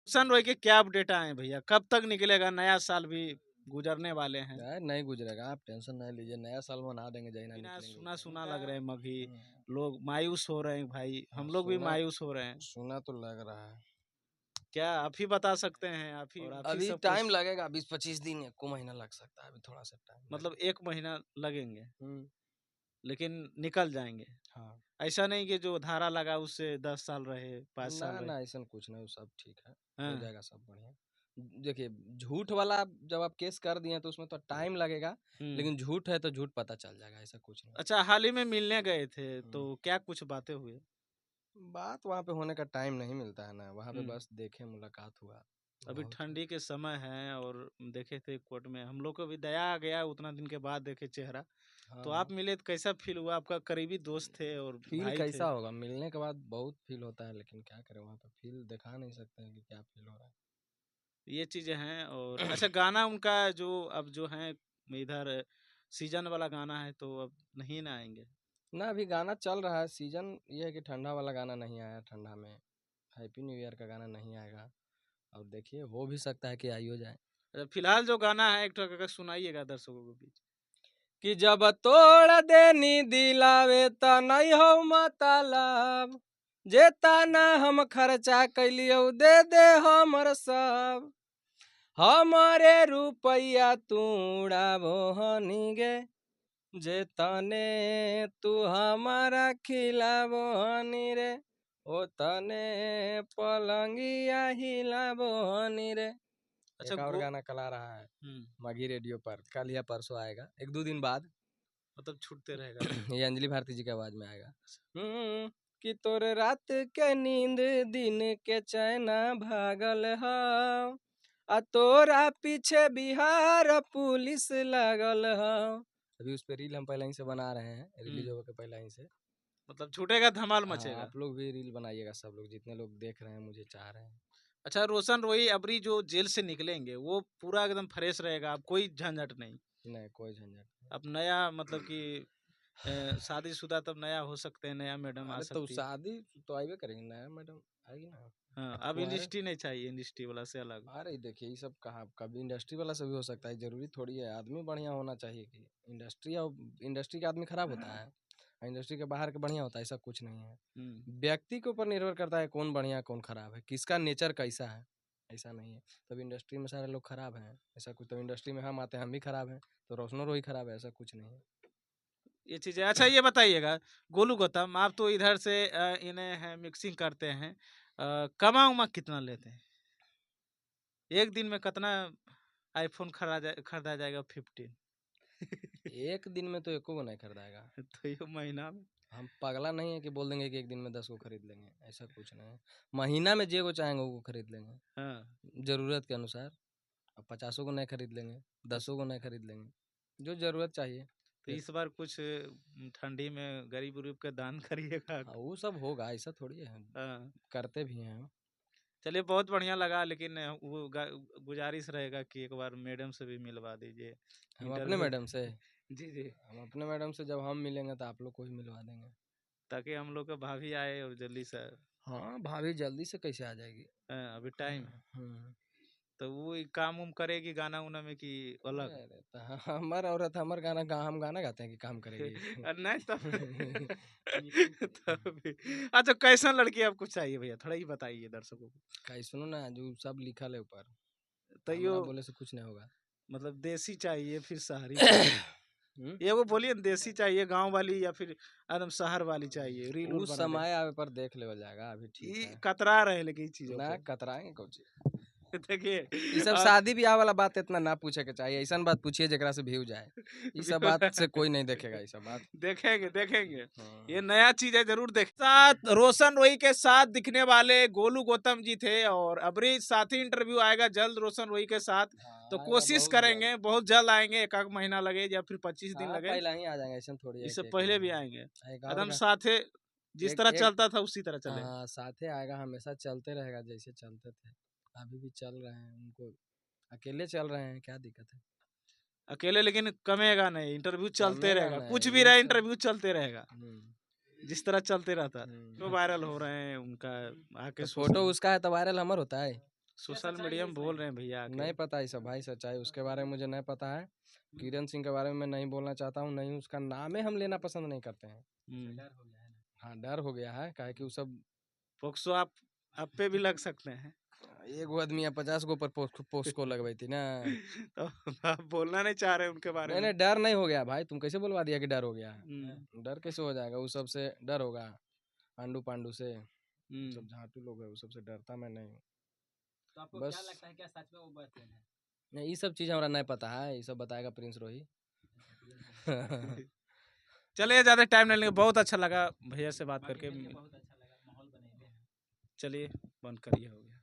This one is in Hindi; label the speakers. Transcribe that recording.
Speaker 1: सन रोय के क्या अपडेट आए हैं भैया? कब तक निकलेगा? नया साल भी गुजरने वाले हैं।
Speaker 2: यार नहीं गुजरेगा, आप टेंशन नहीं लीजिए, नया साल मना देंगे जहीं ना
Speaker 1: बिना
Speaker 2: निकलेंगे
Speaker 1: सुना
Speaker 2: तो।
Speaker 1: सुना लग रहे हैं अभी।
Speaker 2: हम्म,
Speaker 1: लोग मायूस हो रहे हैं भाई,
Speaker 2: हाँ
Speaker 1: हम लोग भी
Speaker 2: सुना,
Speaker 1: मायूस हो रहे हैं।
Speaker 2: सुना तो लग रहा है।
Speaker 1: क्या आप ही बता सकते हैं? आप ही, और आप ही
Speaker 2: अभी
Speaker 1: सब
Speaker 2: टाइम
Speaker 1: कुछ,
Speaker 2: लगेगा, 20-25 दिन या को महीना लग सकता है, अभी थोड़ा सा टाइम
Speaker 1: मतलब
Speaker 2: लगेगा।
Speaker 1: 1 महीना लगेंगे,
Speaker 2: हम्म,
Speaker 1: लेकिन निकल जाएंगे।
Speaker 2: हाँ।
Speaker 1: ऐसा नहीं कि जो धारा लगा उससे 10 साल रहे, 5
Speaker 2: ना
Speaker 1: साल रहे।
Speaker 2: ना ऐसा कुछ नहीं, सब ठीक है, हो
Speaker 1: हाँ।
Speaker 2: जाएगा सब बढ़िया। देखिए, झूठ वाला जब आप केस कर दिए तो उसमें तो टाइम लगेगा,
Speaker 1: हम्म।
Speaker 2: लेकिन झूठ है तो झूठ पता चल जाएगा, ऐसा कुछ नहीं।
Speaker 1: अच्छा, हाल ही में मिलने गए थे तो
Speaker 2: हम्म,
Speaker 1: क्या कुछ बातें हुई?
Speaker 2: बात वहाँ पे होने का टाइम नहीं मिलता है ना, वहाँ पे
Speaker 1: हम्म।
Speaker 2: बस देखे, मुलाकात हुआ,
Speaker 1: अभी
Speaker 2: बहुत हुआ।
Speaker 1: ठंडी के समय है और देखे थे कोर्ट में, हम लोग को भी दया आ गया उतना दिन के बाद देखे चेहरा। तो आप
Speaker 2: हाँ,
Speaker 1: मिले तो कैसा फील हुआ? आपका करीबी दोस्त थे और
Speaker 2: फील
Speaker 1: भाई थे।
Speaker 2: कैसा होगा, मिलने के बाद बहुत फील होता है, लेकिन क्या करें, वहाँ पे फील दिखा नहीं सकते हैं कि क्या फील हो रहा
Speaker 1: ये चीजें हैं। और
Speaker 2: है।
Speaker 1: अच्छा, गाना उनका जो अब जो है इधर सीजन वाला गाना है तो अब नहीं ना आएंगे?
Speaker 2: ना अभी गाना चल रहा है, सीजन ये है कि ठंडा वाला गाना नहीं आया, ठंडा में हैप्पी न्यू ईयर का गाना नहीं आएगा। और देखिए, हो भी सकता है कि आई हो जाए।
Speaker 1: अच्छा, फिलहाल जो गाना है एक ठो अगर सुनाइएगा दर्शकों के बीच।
Speaker 2: कि जब तोड़ देनी दिलावे त नहीं हो मतलब, जे ताना हम खर्चा कैलियो दे दे हमर सब, हमारे रुपया तू उड़ाबो हनी गे, जे तने तू हमारा खिलाबो हनी रे, ओ तने पलंगिया हिलाबो हनी रे।
Speaker 1: अच्छा
Speaker 2: एक और
Speaker 1: गो
Speaker 2: गाना कल आ रहा है
Speaker 1: हम्म।
Speaker 2: माघी रेडियो पर, कल या परसों आएगा, 1-2 दिन बाद।
Speaker 1: मतलब छूटते रहेगा।
Speaker 2: ये अंजलि भारती जी की आवाज में आएगा। कि तोरे रात के नींद दिन के चैना भागल ह, आ तोरा पीछे बिहार पुलिस लागल ह। अभी उस पे रील हम पहले ही से बना रहे हैं, रिलीज
Speaker 1: हम्म।
Speaker 2: होने के पहले ही से।
Speaker 1: मतलब छूटेगा, धमाल
Speaker 2: हाँ,
Speaker 1: मचेगा।
Speaker 2: आप लोग भी रील बनाइएगा, सब लोग जितने लोग देख रहे हैं मुझे चाह रहे हैं।
Speaker 1: अच्छा, रोशन रोई अबरी जो जेल से निकलेंगे वो पूरा एकदम फ्रेश रहेगा, अब कोई झंझट नहीं।
Speaker 2: नहीं, कोई झंझट नहीं।
Speaker 1: अब नया मतलब कि शादीशुदा तब नया हो सकते हैं, नया मैडम आ
Speaker 2: अरे तो
Speaker 1: सकती है।
Speaker 2: शादी तो आइबे करेंगे, नया मैडम आएगी ना।
Speaker 1: हाँ,
Speaker 2: अब
Speaker 1: अब
Speaker 2: कुंवारे,
Speaker 1: इंडस्ट्री नहीं चाहिए, इंडस्ट्री वाला से अलग।
Speaker 2: अरे देखिए ये सब कहाँ, कभी इंडस्ट्री वाला से भी हो सकता है, जरूरी थोड़ी है आदमी बढ़िया होना चाहिए कि इंडस्ट्री, और इंडस्ट्री का आदमी खराब होता है और इंडस्ट्री के बाहर के बढ़िया होता है, ऐसा कुछ नहीं है।
Speaker 1: हम्म।
Speaker 2: व्यक्ति के ऊपर निर्भर करता है कौन बढ़िया कौन खराब है, किसका नेचर कैसा है, ऐसा नहीं है। तब इंडस्ट्री में सारे लोग खराब हैं ऐसा कुछ, तो इंडस्ट्री में हम आते हैं हम भी खराब हैं, तो रोशनो रोही खराब है, ऐसा कुछ नहीं है।
Speaker 1: ये चीजें, अच्छा ये बताइएगा, गोलू गौतम आप तो इधर से इन्हें है मिक्सिंग करते हैं, कमा उमा कितना लेते हैं? एक दिन में कितना आईफोन खरीदा जाएगा 15?
Speaker 2: एक दिन में तो एको को नहीं खरीदाएगा।
Speaker 1: तो ये महीना में।
Speaker 2: हम पगला नहीं है कि बोल देंगे कि एक दिन में 10 को खरीद लेंगे, ऐसा कुछ नहीं है। महीना में जे को चाहेंगे वो खरीद लेंगे,
Speaker 1: हाँ।
Speaker 2: जरूरत के अनुसार। अब 50 को नहीं खरीद लेंगे, 10 को नहीं खरीद लेंगे, जो जरूरत चाहिए।
Speaker 1: तो इस बार कुछ ठंडी में गरीब उरीब का दान करिएगा।
Speaker 2: हाँ वो सब होगा, ऐसा थोड़ी है,
Speaker 1: हाँ।
Speaker 2: करते भी हैं हम।
Speaker 1: चलिए, बहुत बढ़िया लगा, लेकिन वो गुजारिश रहेगा कि एक बार मैडम से भी मिलवा दीजिए,
Speaker 2: हम अपने
Speaker 1: इंटरव्यू।
Speaker 2: मैडम से,
Speaker 1: जी जी।
Speaker 2: हम अपने मैडम से जब हम मिलेंगे तो आप लोग को भी मिलवा देंगे।
Speaker 1: ताकि हम लोग का भाभी आए और जल्दी से।
Speaker 2: हाँ, भाभी जल्दी से कैसे आ जाएगी।
Speaker 1: अभी टाइम है।
Speaker 2: हम्म,
Speaker 1: तो वो एक काम उम करेगी गाना उना में कि अलग?
Speaker 2: अरे तो हमार औरत हमार गाना हम गाना गाते हैं कि काम करेगी।
Speaker 1: नहीं तब तब भी। अच्छा, कैसन लड़की आपको चाहिए भैया, थोड़ा ही बताइए दर्शकों को।
Speaker 2: कहीं सुनो ना, जो सब लिखल है ऊपर,
Speaker 1: तैयो
Speaker 2: हमारा बोले से कुछ नहीं होगा।
Speaker 1: मतलब देसी चाहिए फिर शहरी चाहिए?
Speaker 2: हम्म?
Speaker 1: ये वो बोलिए ना, देसी चाहिए गांव वाली या फिर एकदम शहर वाली चाहिए, रील उल
Speaker 2: उस
Speaker 1: बना दे?
Speaker 2: समय आवे पर देख लेवल जाएगा, अभी ठीक
Speaker 1: ये
Speaker 2: है।
Speaker 1: कतरा रहे लेकिन चीजों
Speaker 2: ना
Speaker 1: पे।
Speaker 2: कतराएंगे कुछ।
Speaker 1: देखिए।
Speaker 2: ये सब
Speaker 1: अब
Speaker 2: शादी ब्याह वाला बात इतना ना पूछे के चाहिए, ऐसा बात पूछिए जेकरा से व्यू जाए। ये सब बात से कोई नहीं देखेगा, ये सब बात।
Speaker 1: देखेंगे देखेंगे। ये
Speaker 2: हाँ,
Speaker 1: नया चीज है, जरूर देख। साथ रोशन रोही के साथ दिखने वाले गोलू गौतम जी थे, और अबरी साथी इंटरव्यू आएगा जल्द रोशन रोही के साथ। तो
Speaker 2: आएगा
Speaker 1: कोशिश
Speaker 2: बहुत जल्द।
Speaker 1: करेंगे बहुत जल्द आएंगे, एक आध महीना लगे या फिर 25 दिन
Speaker 2: हाँ
Speaker 1: लगे,
Speaker 2: पहले ही आ जाएंगे, ऐसा थोड़ी है
Speaker 1: इससे
Speaker 2: कि एक
Speaker 1: पहले भी
Speaker 2: महीना।
Speaker 1: आएंगे।
Speaker 2: एक और
Speaker 1: एकदम साथे, जिस
Speaker 2: एक
Speaker 1: तरह
Speaker 2: एक
Speaker 1: चलता था उसी तरह चले।
Speaker 2: हाँ साथे आएगा, हमेशा चलते रहेगा जैसे चलते थे, अभी भी चल रहे हैं। उनको अकेले चल रहे हैं, क्या दिक्कत है।
Speaker 1: अकेले, लेकिन कमेगा नहीं, इंटरव्यू चलते
Speaker 2: कमेगा
Speaker 1: रहेगा, कुछ
Speaker 2: नहीं
Speaker 1: भी
Speaker 2: ये
Speaker 1: रहे
Speaker 2: सब।
Speaker 1: इंटरव्यू चलते रहेगा,
Speaker 2: हम्म,
Speaker 1: जिस तरह चलते रहता। तो
Speaker 2: हम्म।
Speaker 1: वायरल हो रहे हैं उनका, आके
Speaker 2: तो फोटो
Speaker 1: सोशल।
Speaker 2: उसका है तो वायरल हमर होता है।
Speaker 1: सोशल मीडिया में बोल रहे हैं भैया आके।
Speaker 2: नहीं पता ये सब भाई, सच्चाई उसके बारे में मुझे नहीं पता है। किरण सिंह के बारे में मैं नहीं बोलना चाहता हूँ, नहीं उसका नाम हम लेना पसंद नहीं करते हैं। हाँ, डर हो गया है, काहे कि वो सब
Speaker 1: पोक्सो आप पे भी लग सकते हैं।
Speaker 2: एगो आदमी 50 गो पर पोस्को लगवाई थी ना।
Speaker 1: तो आप बोलना नहीं चाह रहे उनके बारे
Speaker 2: नहीं
Speaker 1: में।
Speaker 2: नहीं, डर नहीं हो गया भाई, तुम कैसे बोलवा दिया कि डर हो गया? डर कैसे हो जाएगा? वो सबसे डर होगा, आंडू पांडू से, सब झाटू लोग है, वो सबसे डरता मैं नहीं हूँ।
Speaker 3: तो आपको
Speaker 2: बस
Speaker 3: क्या लगता है, क्या सच में वो बचपन है?
Speaker 2: नहीं, ये सब चीज हमरा नहीं पता है, ये सब बताएगा प्रिंस रोही।
Speaker 1: चलिए ज्यादा टाइम नहीं लेंगे, बहुत अच्छा लगा भैया से बात करके।
Speaker 3: बहुत अच्छा लगा, माहौल बनेले हैं।
Speaker 1: चलिए बंद करिए, हो गया।